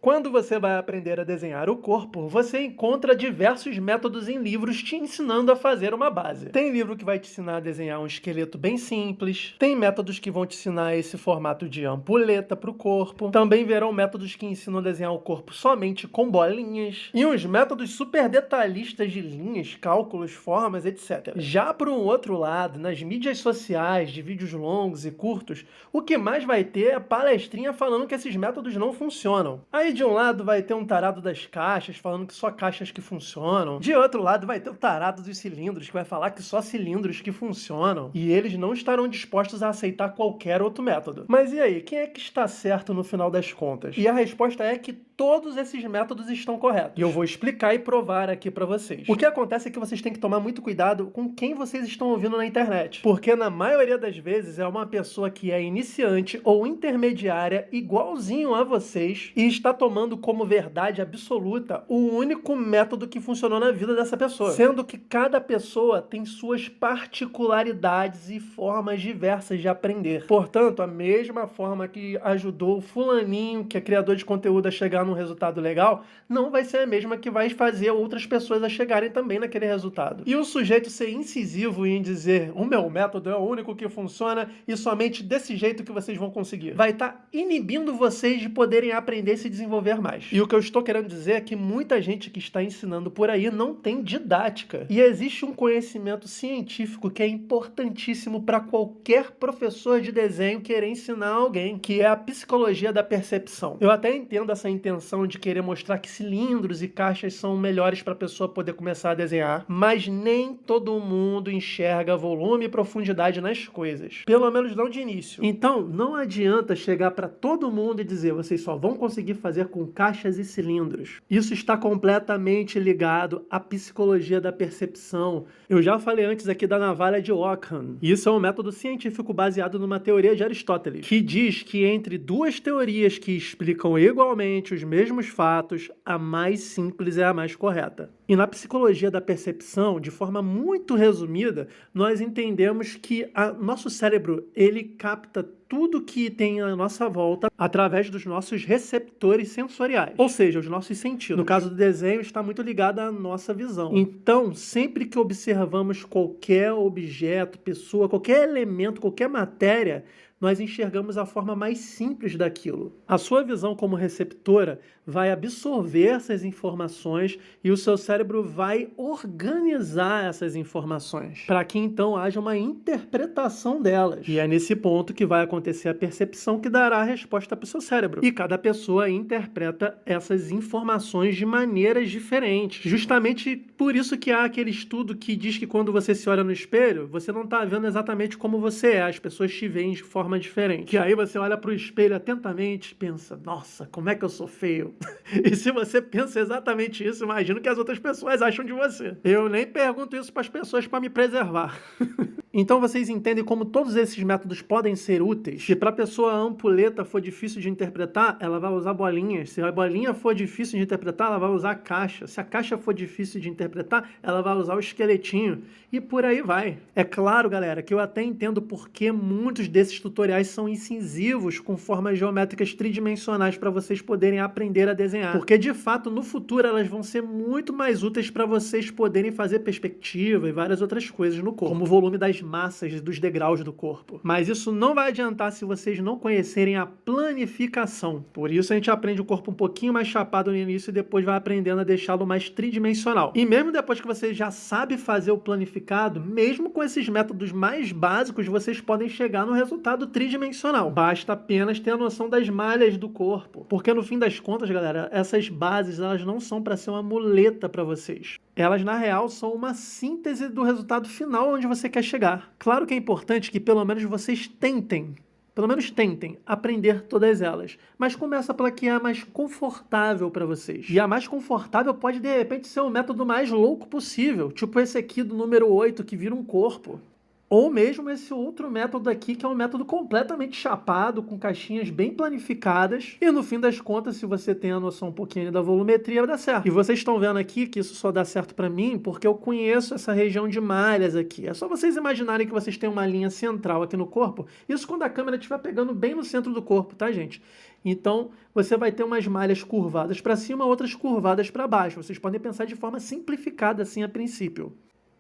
Quando você vai aprender a desenhar o corpo, você encontra diversos métodos em livros te ensinando a fazer uma base. Tem livro que vai te ensinar a desenhar um esqueleto bem simples, tem métodos que vão te ensinar esse formato de ampuleta para o corpo, também verão métodos que ensinam a desenhar o corpo somente com bolinhas, e uns métodos super detalhistas de linhas, cálculos, formas, etc. Já por um outro lado, nas mídias sociais de vídeos longos e curtos, o que mais vai ter é palestrinha falando que esses métodos não funcionam. Aí de um lado vai ter um tarado das caixas falando que só caixas que funcionam. De outro lado vai ter o tarado dos cilindros que vai falar que só cilindros que funcionam. E eles não estarão dispostos a aceitar qualquer outro método. Mas e aí, quem é que está certo no final das contas? E a resposta é que todos esses métodos estão corretos. E eu vou explicar e provar aqui pra vocês. O que acontece é que vocês têm que tomar muito cuidado com quem vocês estão ouvindo na internet. Porque na maioria das vezes é uma pessoa que é iniciante ou intermediária igualzinho a vocês e está tomando como verdade absoluta o único método que funcionou na vida dessa pessoa. Sendo que cada pessoa tem suas particularidades e formas diversas de aprender. Portanto, a mesma forma que ajudou o fulaninho, que é criador de conteúdo, a chegar num resultado legal, não vai ser a mesma que vai fazer outras pessoas a chegarem também naquele resultado. E o sujeito ser incisivo em dizer o meu método é o único que funciona e somente desse jeito que vocês vão conseguir, vai estar inibindo vocês de poderem aprender e se desenvolver mais. E o que eu estou querendo dizer é que muita gente que está ensinando por aí não tem didática. E existe um conhecimento científico que é importantíssimo para qualquer professor de desenho querer ensinar alguém, que é a psicologia da percepção. Eu até entendo essa intenção de querer mostrar que cilindros e caixas são melhores para a pessoa poder começar a desenhar, mas nem todo mundo enxerga volume e profundidade nas coisas. Pelo menos não de início. Então, não adianta chegar para todo mundo e dizer vocês só vão conseguir fazer com caixas e cilindros. Isso está completamente ligado à psicologia da percepção. Eu já falei antes aqui da navalha de Ockham. Isso é um método científico baseado numa teoria de Aristóteles, que diz que entre duas teorias que explicam igualmente os mesmos fatos, a mais simples é a mais correta. E na psicologia da percepção, de forma muito resumida, nós entendemos que nosso cérebro, ele capta tudo que tem à nossa volta através dos nossos receptores sensoriais, ou seja, os nossos sentidos. No caso do desenho, está muito ligado à nossa visão. Então, sempre que observamos qualquer objeto, pessoa, qualquer elemento, qualquer matéria, nós enxergamos a forma mais simples daquilo. A sua visão como receptora vai absorver essas informações e o seu cérebro vai organizar essas informações para que então haja uma interpretação delas. E é nesse ponto que vai acontecer a percepção que dará a resposta para o seu cérebro. E cada pessoa interpreta essas informações de maneiras diferentes. Justamente por isso que há aquele estudo que diz que quando você se olha no espelho, você não está vendo exatamente como você é, as pessoas te veem de forma diferente. Que aí você olha para o espelho atentamente e pensa, nossa, como é que eu sou feio. E se você pensa exatamente isso, imagino que as outras pessoas acham de você. Eu nem pergunto isso para as pessoas para me preservar. Então vocês entendem como todos esses métodos podem ser úteis? Se para a pessoa a ampuleta for difícil de interpretar, ela vai usar bolinhas. Se a bolinha for difícil de interpretar, ela vai usar a caixa. Se a caixa for difícil de interpretar, ela vai usar o esqueletinho. E por aí vai. É claro, galera, que eu até entendo porque muitos desses tutoriais são incisivos com formas geométricas tridimensionais para vocês poderem aprender a desenhar. Porque, de fato, no futuro elas vão ser muito mais úteis para vocês poderem fazer perspectiva e várias outras coisas no corpo. Como o volume das massas dos degraus do corpo. Mas isso não vai adiantar se vocês não conhecerem a planificação. Por isso a gente aprende o corpo um pouquinho mais chapado no início e depois vai aprendendo a deixá-lo mais tridimensional. E mesmo depois que você já sabe fazer o planificado, mesmo com esses métodos mais básicos, vocês podem chegar no resultado tridimensional. Basta apenas ter a noção das malhas do corpo. Porque no fim das contas, galera, essas bases elas não são para ser uma muleta para vocês. Elas, na real, são uma síntese do resultado final onde você quer chegar. Claro que é importante que pelo menos vocês tentem aprender todas elas. Mas começa pela que é a mais confortável para vocês. E a mais confortável pode, de repente, ser o método mais louco possível. Tipo esse aqui do número 8, que vira um corpo. Ou mesmo esse outro método aqui, que é um método completamente chapado, com caixinhas bem planificadas. E no fim das contas, se você tem a noção um pouquinho da volumetria, vai dar certo. E vocês estão vendo aqui que isso só dá certo pra mim porque eu conheço essa região de malhas aqui. É só vocês imaginarem que vocês têm uma linha central aqui no corpo. Isso quando a câmera estiver pegando bem no centro do corpo, tá, gente? Então, você vai ter umas malhas curvadas para cima, outras curvadas para baixo. Vocês podem pensar de forma simplificada assim a princípio.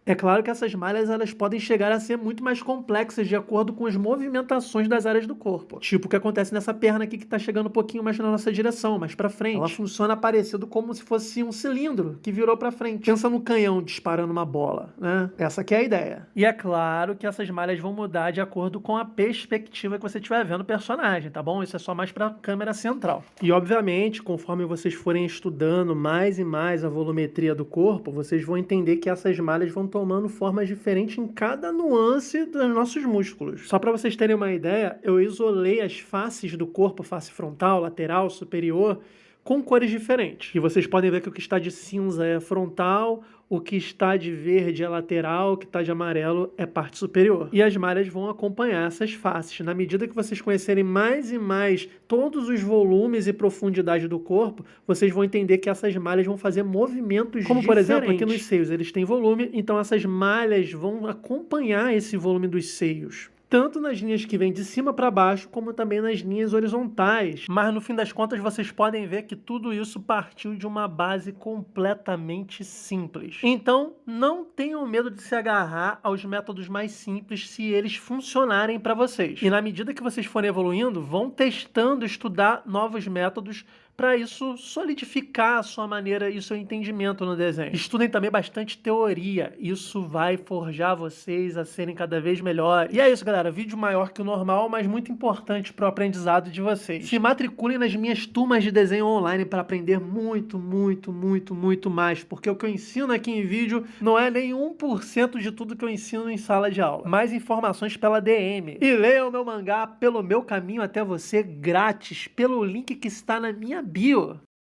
É claro que essas malhas elas podem chegar a ser muito mais complexas de acordo com as movimentações das áreas do corpo. Tipo o que acontece nessa perna aqui que está chegando um pouquinho mais na nossa direção, mais para frente. Ela funciona parecido como se fosse um cilindro que virou para frente. Pensa no canhão disparando uma bola, né? Essa aqui é a ideia. E é claro que essas malhas vão mudar de acordo com a perspectiva que você estiver vendo o personagem, tá bom? Isso é só mais para a câmera central. E obviamente, conforme vocês forem estudando mais e mais a volumetria do corpo, vocês vão entender que essas malhas vão tomando formas diferentes em cada nuance dos nossos músculos. Só para vocês terem uma ideia, eu isolei as faces do corpo, face frontal, lateral, superior, com cores diferentes. E vocês podem ver que o que está de cinza é frontal, o que está de verde é lateral, o que está de amarelo é parte superior. E as malhas vão acompanhar essas faces. Na medida que vocês conhecerem mais e mais todos os volumes e profundidade do corpo, vocês vão entender que essas malhas vão fazer movimentos como, por exemplo, aqui nos seios eles têm volume, então essas malhas vão acompanhar esse volume dos seios. Tanto nas linhas que vêm de cima para baixo, como também nas linhas horizontais. Mas no fim das contas, vocês podem ver que tudo isso partiu de uma base completamente simples. Então, não tenham medo de se agarrar aos métodos mais simples se eles funcionarem para vocês. E na medida que vocês forem evoluindo, vão testando, estudar novos métodos para isso solidificar a sua maneira e o seu entendimento no desenho. Estudem também bastante teoria, isso vai forjar vocês a serem cada vez melhores. E é isso, galera, vídeo maior que o normal, mas muito importante para o aprendizado de vocês. Se matriculem nas minhas turmas de desenho online para aprender muito, muito, muito, muito mais, porque o que eu ensino aqui em vídeo não é nem 1% de tudo que eu ensino em sala de aula. Mais informações pela DM. E leiam meu mangá Pelo Meu Caminho Até Você grátis, pelo link que está na minha bio.